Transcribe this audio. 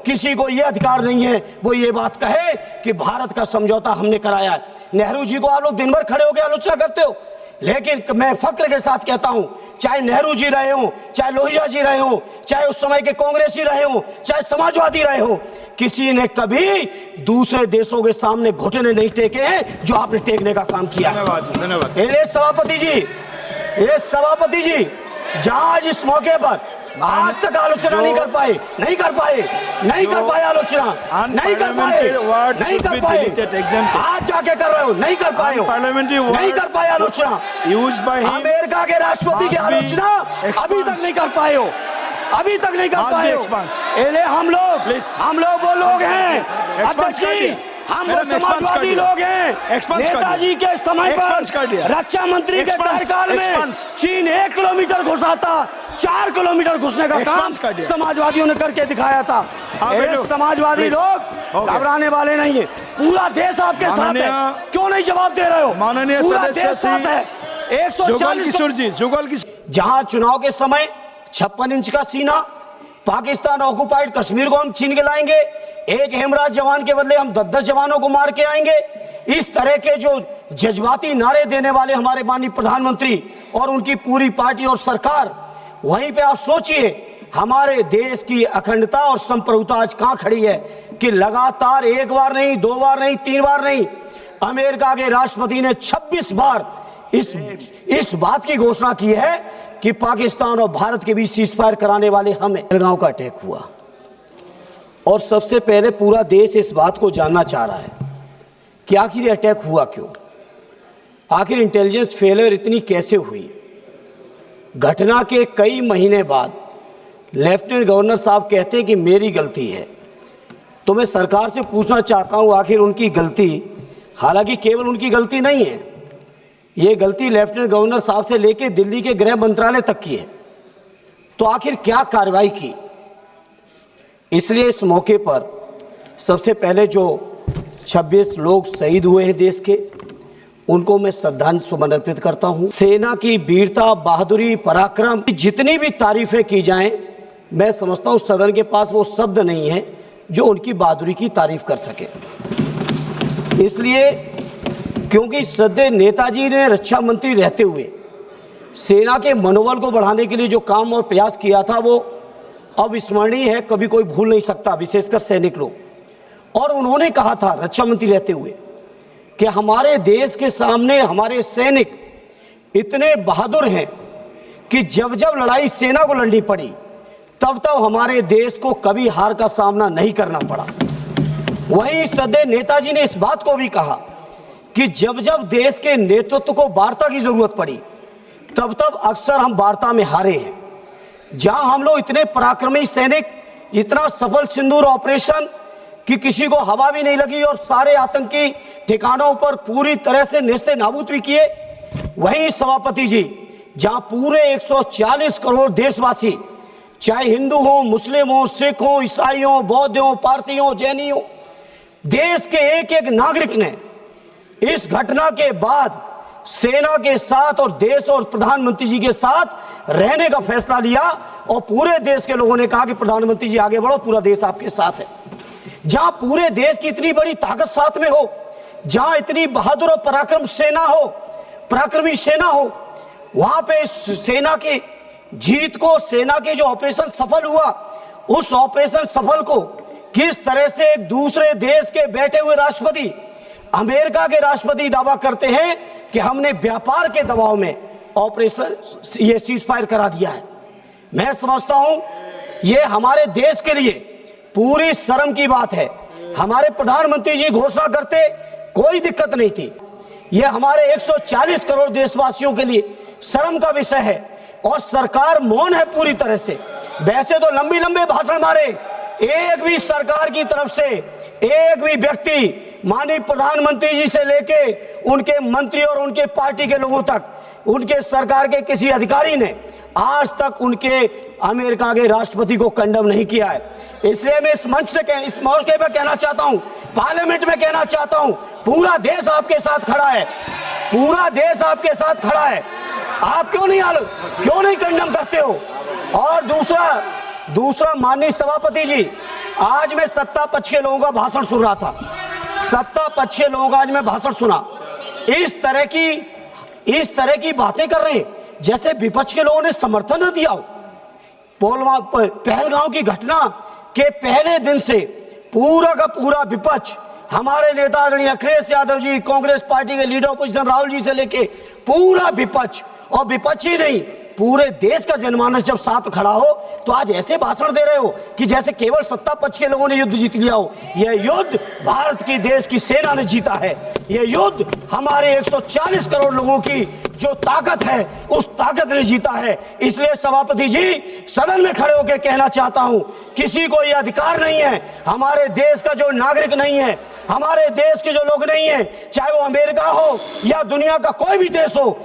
किसी को यह अधिकार नहीं है वो ये बात कहे कि भारत का समझौता हमने कराया है। नेहरू जी को आप लोग दिन भर खड़े होकर आलोचना करते हो, लेकिन मैं फक्र के साथ कहता हूं, चाहे नेहरू जी रहे हो, चाहे लोहिया जी रहे हो, चाहे उस समय के कांग्रेसी रहे हो, चाहे समाजवादी रहे हो, किसी ने कभी दूसरे देशों के सामने घुटने नहीं टेके हैं जो आपने टेकने का काम किया। धन्यवाद। ये सभापति जी जहां इस मौके पर आज तक आलोचना नहीं कर पाए आलोचना, नहीं कर पाए, आज जाके कर रहे हो, नहीं कर पाए आलोचना। अमेरिका के राष्ट्रपति की आलोचना अभी तक नहीं कर पाए हो, हम लोग वो लोग हैं अध्यक्ष जी, हम समाजवादी लोग हैं। नेताजी के समय पर रक्षा मंत्री के कार्यकाल में चीन 1 किलोमीटर घुसा था, 4 किलोमीटर घुसने का काम समाजवादियों ने करके दिखाया था। समाजवादी लोग घबराने वाले नहीं है, पूरा देश आपके साथ है, क्यों नहीं जवाब दे रहे हो? माननीय सदस्य है 140 जहां चुनाव के समय 56 इंच का सीना, पाकिस्तान ऑक्युपाइड कश्मीर को हम छीन के लाएंगे, एक हेमराज जवान के बदले हम 10-10 जवानों को मार के आएंगे। इस तरह के जो जज्बाती नारे देने वाले हमारे माननीय प्रधानमंत्री और उनकी पूरी पार्टी और सरकार, वहीं पे आप सोचिए हमारे देश की अखंडता और संप्रभुता आज कहां खड़ी है कि लगातार 1 बार नहीं, 2 बार नहीं, 3 बार नहीं, अमेरिका के राष्ट्रपति ने 26 बार इस बात की घोषणा की है कि पाकिस्तान और भारत के बीच सीजफायर कराने वाले हमें। पहलगांव का अटैक हुआ और सबसे पहले पूरा देश इस बात को जानना चाह रहा है कि आखिर ये अटैक हुआ क्यों, आखिर इंटेलिजेंस फेलियर इतनी कैसे हुई। घटना के कई महीने बाद लेफ्टिनेंट गवर्नर साहब कहते हैं कि मेरी गलती है, तो मैं सरकार से पूछना चाहता हूं आखिर उनकी गलती, हालांकि केवल उनकी गलती नहीं है, ये गलती लेफ्टिनेंट गवर्नर साहब से लेकर दिल्ली के गृह मंत्रालय तक की है, तो आखिर क्या कार्रवाई की। इसलिए इस मौके पर सबसे पहले जो 26 लोग शहीद हुए हैं देश के, उनको मैं श्रद्धांजलि सुमन अर्पित करता हूं। सेना की वीरता, बहादुरी, पराक्रम, जितनी भी तारीफें की जाएं, मैं समझता हूं सदन के पास वो शब्द नहीं है जो उनकी बहादुरी की तारीफ कर सके। इसलिए क्योंकि श्रद्धेय नेताजी ने रक्षा मंत्री रहते हुए सेना के मनोबल को बढ़ाने के लिए जो काम और प्रयास किया था वो अविस्मरणीय है, कभी कोई भूल नहीं सकता, विशेषकर सैनिक लोग। और उन्होंने कहा था रक्षा मंत्री रहते हुए कि हमारे देश के सामने हमारे सैनिक इतने बहादुर हैं कि जब जब लड़ाई सेना को लड़नी पड़ी तब तब हमारे देश को कभी हार का सामना नहीं करना पड़ा। वहीं श्रद्धेय नेताजी ने इस बात को भी कहा कि जब जब देश के नेतृत्व को वार्ता की जरूरत पड़ी तब तब अक्सर हम वार्ता में हारे हैं। जहां हम लोग इतने पराक्रमी सैनिक, इतना सफल सिंदूर ऑपरेशन कि किसी को हवा भी नहीं लगी और सारे आतंकी ठिकानों पर पूरी तरह से नेस्ते नाबूद भी किए, वहीं सभापति जी जहां पूरे 140 करोड़ देशवासी, चाहे हिंदू हो, मुस्लिम हो, सिख हो, ईसाई हो, बौद्ध हो, पारसी हो, जैनी हो, देश के एक एक नागरिक ने इस घटना के बाद सेना के साथ और देश और प्रधानमंत्री जी के साथ रहने का फैसला लिया और पूरे देश के लोगों ने कहा कि प्रधानमंत्री जी आगे बढ़ो, पूरा देश आपके साथ है। जहां पूरे देश की इतनी बड़ी ताकत साथ में हो, जहां इतनी बहादुर और पराक्रमी सेना हो, वहां पे सेना की जीत को, सेना के जो ऑपरेशन सफल हुआ, उस ऑपरेशन सफल को किस तरह से एक दूसरे देश के बैठे हुए राष्ट्रपति, अमेरिका के राष्ट्रपति दावा करते हैं कि हमने व्यापार के दबाव में ऑपरेशन ये सीजफायर करा दिया है। मैं समझता हूं ये हमारे देश के लिए पूरी शर्म की बात है। हमारे प्रधानमंत्री जी घोषणा करते, कोई दिक्कत नहीं थी। ये हमारे 140 करोड़ देशवासियों के लिए शर्म का विषय है और सरकार मौन है पूरी तरह से। वैसे तो लंबे लंबे भाषण मारे, एक भी सरकार की तरफ से एक भी व्यक्ति, माननीय प्रधानमंत्री जी से लेके उनके मंत्री और उनके पार्टी के लोगों तक, उनके सरकार के किसी अधिकारी ने आज तक उनके अमेरिका के राष्ट्रपति को कंडम नहीं किया है। इसलिए मैं इस मंच से इस मौके पर कहना चाहता हूं, पार्लियामेंट में कहना चाहता हूं, पूरा देश आपके साथ खड़ा है, पूरा देश आपके साथ खड़ा है। आप क्यों नहीं कंडम करते हो? और दूसरा माननीय सभापति जी, आज मैं सत्ता पक्ष के लोगों का भाषण सुन रहा था, सत्ता पक्ष के लोगों का आज मैं भाषण सुना। इस तरह की बातें कर रहे हैं जैसे विपक्ष के लोगों ने समर्थन न दिया हो। पहलगांव की घटना के पहले दिन से पूरा का पूरा विपक्ष, हमारे नेता आदरणीय अखिलेश यादव जी, कांग्रेस पार्टी के लीडर अपोजिशन राहुल जी से लेके पूरा विपक्ष, और विपक्ष ही नहीं पूरे देश का जनमानस जब साथ खड़ा हो तो आज ऐसे भाषण दे रहे हो कि जैसे केवल सत्ता पक्ष के लोगों ने युद्ध जीत लिया हो। यह युद्ध भारत की देश की सेना ने जीता है। यह युद्ध हमारे 140 करोड़ लोगों की जो ताकत है उस ताकत ने जीता है। इसलिए सभापति जी, सदन में खड़े होकर कहना चाहता हूं, किसी को यह अधिकार नहीं है, हमारे देश का जो नागरिक नहीं है, हमारे देश के जो लोग नहीं है, चाहे वो अमेरिका हो या दुनिया का कोई भी देश हो,